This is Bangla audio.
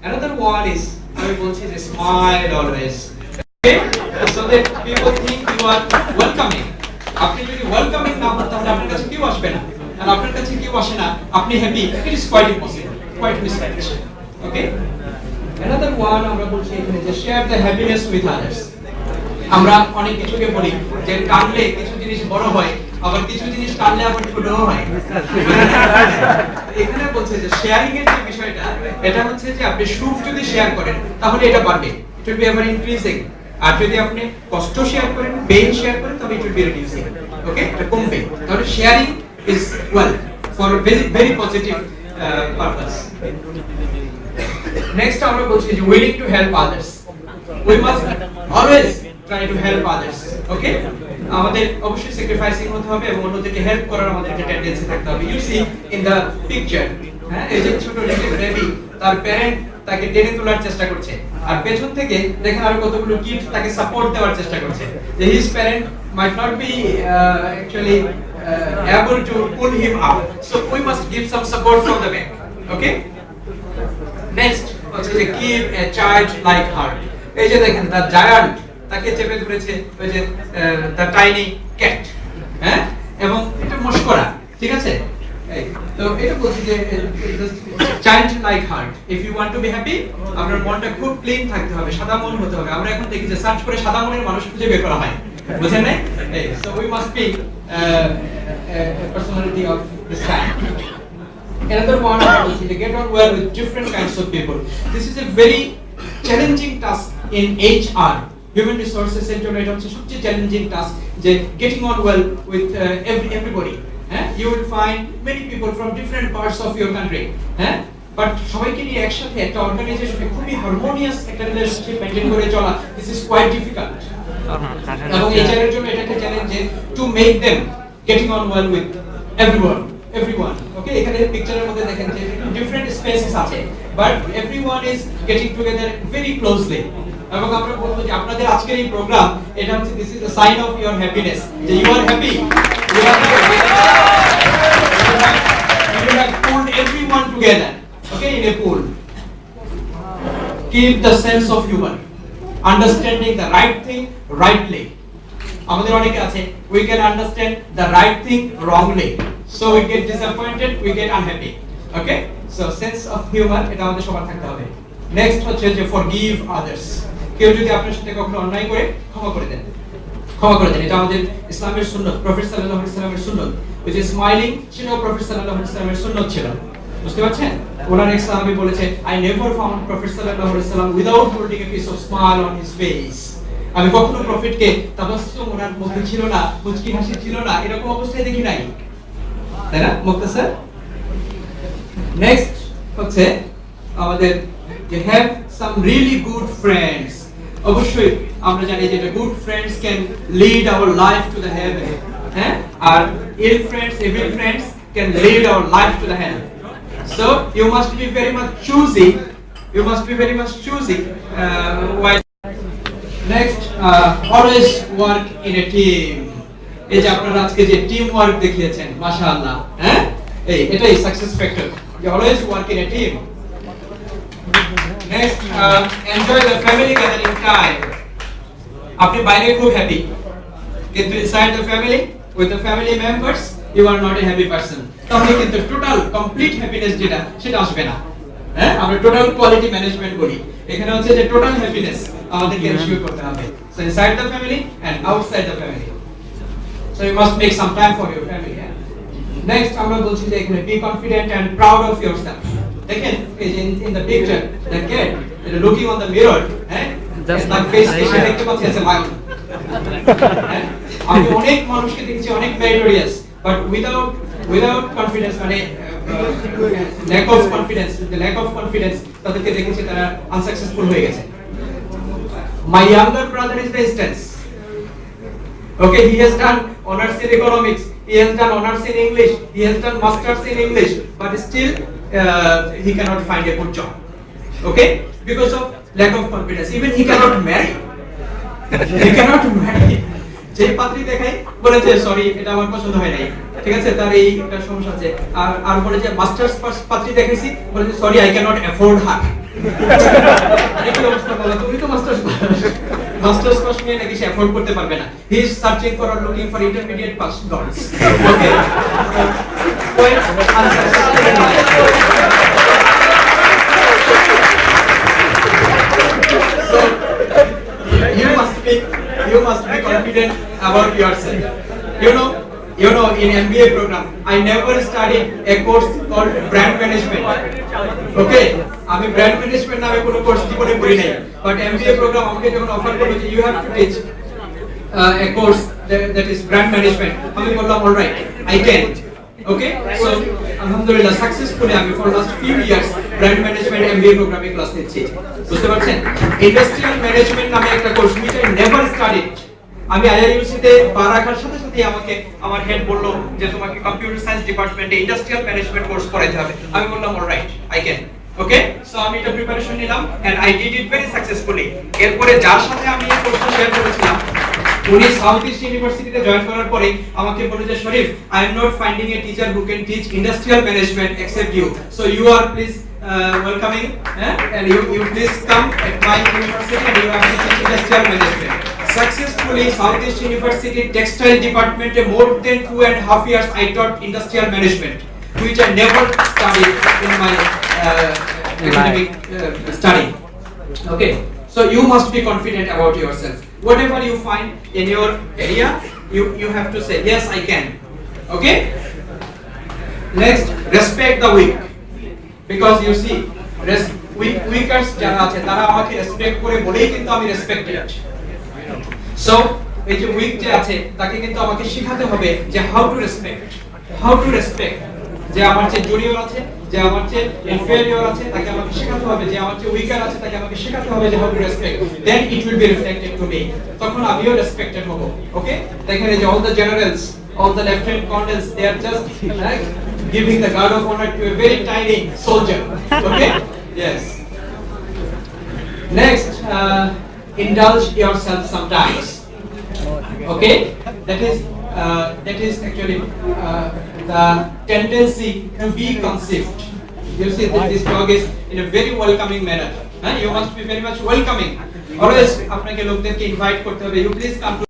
Another one is আমি বলছি যে smile always. Okay? So that people think you are welcoming. আপনি যদি welcoming না হন তাহলে আপনার কাছে কেউ আসবে না। আর আপনার কাছে কেউ আসে না, আপনি happy, it is quite impossible, quite mismatch. Okay? Another one আমরা বলছি এখানে যে share the happiness with others. আমরা অনেক কিছুকে বলি যে টানলে কিছু জিনিস বড় হয়, আবার কিছু জিনিস টানলে আবার ছোট হয়। এখানে বলছে যে শেয়ারিং এর যে বিষয়টা, এটা হচ্ছে যে আপনি সুখ যদি শেয়ার করেন তাহলে এটা বাড়বে, it will be ever increasing. আর যদি আপনি কষ্ট শেয়ার করেন, পেইন শেয়ার করেন, তবে it will be reducing. ওকে, এটা কমবে। তাহলে sharing is well for very very positive purpose. Next আমরা বলছি যে willing to help others. We must always try to help others. Okay? আমাদের অবশ্যই স্যাক্রিফাইসিং হতে হবে এবং অন্যদেরকে হেল্প করার আমাদের একটা টেন্ডেন্সি থাকতে হবে। You see in the picture, হ্যাঁ, এই যে ছোট লিটল বেবি, তার প্যারেন্ট তাকে টেনে তোলার চেষ্টা করছে, আর পেছন থেকে দেখেন আর কতগুলো কিড তাকে সাপোর্ট দেওয়ার চেষ্টা করছে। যে his parent might not be actually able to pull him up, so we must give some support from the back. Okay? Next হচ্ছে যে give a child like heart. এই যে দেখেন the giant তাকে চেপে ধরেছে ওই যে the tiny cat, হ্যাঁ, এবং এটা মশকরা, ঠিক আছে? এই তো এটা বলছি যে child like heart. If you want to be happy, আপনার মনটা খুব ক্লিন থাকতে হবে, সাদা মন হতে হবে। আমরা এখন দেখি যে সার্চ করে সাদা মনের মানুষ খুঁজে বের করা হয়, বুঝেন না? এই so we must be a personality of this kind. Another one is to get on well with different kinds of people. This is a very challenging task in HR. Human resources center এটা হচ্ছে সবচেয়ে চ্যালেঞ্জিং টাস্ক, যে getting on well with everybody. You will find many people from different parts of your country. But সবাইকে নিয়ে একসাথে একটা অর্গানাইজেশনে খুবই হারমোনিয়াস একটা রিলেশনশিপ মেইনটেইন করে চলা, this is quite difficult. এবং HR এর জন্য এটা একটা challenge to make them getting on well with everyone. Okay, এখানে পিকচারের মধ্যে দেখেন যে different spaces আছে, but everyone is getting together very closely. এবং আমরা বলবো যে আপনাদের আজকের এই প্রোগ্রাম, এটা হচ্ছে this is the sign of your happiness, যে you are happy, you have pulled everyone together, okay, in a pool. Keep the sense of humor, understanding the right thing rightly. আমাদের অনেকে আছে we can understand the right thing wrongly, so we get disappointed, we get unhappy. Okay, so sense of humor এটা আমাদের সবার থাকতে হবে। নেক্সট হচ্ছে যে forgive others. কেউ যদি আপনার সাথে কখনো অন্যায় করে ক্ষমা করে দেন, এটা আমাদের ইসলামের সুন্নাত, প্রফেট সাল্লাল্লাহু আলাইহি ওয়াসাল্লামের সুন্নাত। ওই যে স্মাইলিং ছিল প্রফেট সাল্লাল্লাহু আলাইহি ওয়াসাল্লামের সুন্নাত ছিল, বুঝতে পারছেন? ওনার এক সাহাবী বলেছে I never found প্রফেট সাল্লাল্লাহু আলাইহি ওয়াসাল্লাম without holding a piece of smile on his face. আমি কখনো প্রফেটকে তাবাসসুম ওনার মুখে ছিল না, মুচকি হাসি ছিল না, এরকম অবস্থায় দেখি নাই, তাই না মুক্তাসার? নেক্সট হচ্ছে আমাদের যে have some really good friends. অবশ্যই আমরা জানি যে good friends can lead our life to the heaven, হ্যাঁ, আর ill friends, evil friends can lead our life to the hell. So you must be very much choosy. While next always work in a team. এই যে আপনারা আজকে যে টিম ওয়ার্ক দেখিয়েছেন, মাশাআল্লাহ, হ্যাঁ, এটাই সাকসেস ফ্যাক্টর, যে always work in a team. Next, enjoy the family gathering time. আপনি বাইরে খুব হ্যাপি, কিন্তু inside the family, with the family members, you are not a happy person. তাহলে কিন্তু টোটাল কমপ্লিট হ্যাপিনেস যেটা, সেটা আসবে না। হ্যাঁ, আমরা টোটাল কোয়ালিটি ম্যানেজমেন্ট করি, এখানে হচ্ছে যে টোটাল হ্যাপিনেস আমাদেরকে এনশিওর করতে হবে। So inside the family and outside the family. So you must make some time for your family. Next, আমরা বলছি যে এখানে be confident and proud of yourself. দেখেন এই যে in the picture the cat looking on the mirror, হ্যাঁ, তার ফেস এসে দেখতে পাচ্ছি আছে লায়ন। আমি অনেক মানুষকে দেখেছি অনেক মেরিটোরিয়াস, বাট উইদাউট কনফিডেন্স, মানে lack of confidence তাদেরকে দেখেছি তারা আনসাকসেসফুল হয়ে গেছে। My younger brother is the instance. Okay, he has done honors in economics, he has done honors in English, he has done masters in English, but still he cannot find a good job. Okay, because of lack of confidence. Even he cannot marry. যে পাত্রী দেখাই বলেছে সরি এটা আমার পছন্দ হয় নাই, ঠিক আছে, তার এই একটা সমস্যা আছে। আর বলে যে মাস্টার্স পাত্রী দেখেছি, বলেছে সরি আই ক্যানট অ্যাফোর্ড হার। কি অবস্থা বলো, তুমি তো মাস্টার্স পাস নিয়ে নাকি সে অ্যাফোর্ড করতে পারবে না। He is searching for or looking for intermediate pass girls. Okay, point answer. You must be confident about yourself. You know, in MBA program, I never studied a course called brand management. Okay, আমি brand management নামে কোনো কোর্স জীবনে পড়ি নাই, but MBA program আমাকে যখন অফার করলো যে you have to teach a course that is brand management, আমি বললাম all right, I can. Okay, so alhamdulillah successfully আমি for last few years brand management MBA প্রোগ্রামে ক্লাস নিচ্ছি। বুঝতে পারছেন? ইন্ডাস্ট্রিয়াল ম্যানেজমেন্ট নামে একটা course which I never studied, আমি IIUC তে পা রাখার সাথে সাথে আমাকে আমার হেড বললো যে তোমাকে কম্পিউটার সায়েন্স ডিপার্টমেন্টে ইন্ডাস্ট্রিয়াল ম্যানেজমেন্ট কোর্স পড়াতে হবে। আমি বললাম alright, I can. Okay, so আমি এটা প্রিপারেশন নিলাম and I did it very successfully. এরপরে যার সাথে আমি এই কোর্সটা শেয়ার করেছিলাম, উনি সাউথ ইস্ট ইউনিভার্সিটিতে জয়েন করার পরে আমাকে বলে যে Sharif, I am not finding a teacher who can teach industrial management except you, so you are please welcoming and you please come at my university and you have to teach industrial management. Successfully, Southeast University textile department more than 2.5 years I taught industrial management, which I never studied in my academic study. Okay, so you must be confident about yourself. Whatever you find in your area, you have to say yes, I can. Okay, next, respect the weak. Because you see, weakers যারা আছে তারা আমাকে রেসপেক্ট করে বলেই কিন্তু আমি রেসপেক্টেড। সো এই যে উইক যে আছে তাকে কিন্তু আমাকে শেখাতে হবে যে হাউ টু রেসপেক্ট, যে আমার যে জুনিয়র আছে, যে আমার যে ইনফেরিয়র আছে তাকে আমাকে শেখাতে হবে, যে আমার যে উইকার আছে তাকে আমাকে শেখাতে হবে যে how to respect, then it will be reflected to me, তখন আমিও রেসপেক্টেড হব। ওকে, দেখেন এই যে all the generals, all the lieutenant colonels, they are just giving the guard of honor to a very tiny soldier. Okay, yes. Next, indulge yourself sometimes. Okay, that is actually the tendency to be conceived. You see that this dog is in a very welcoming manner. You must be very much welcoming. Always আপনাকে লোকদেরকে ইনভাইট করতে হবে, you please come to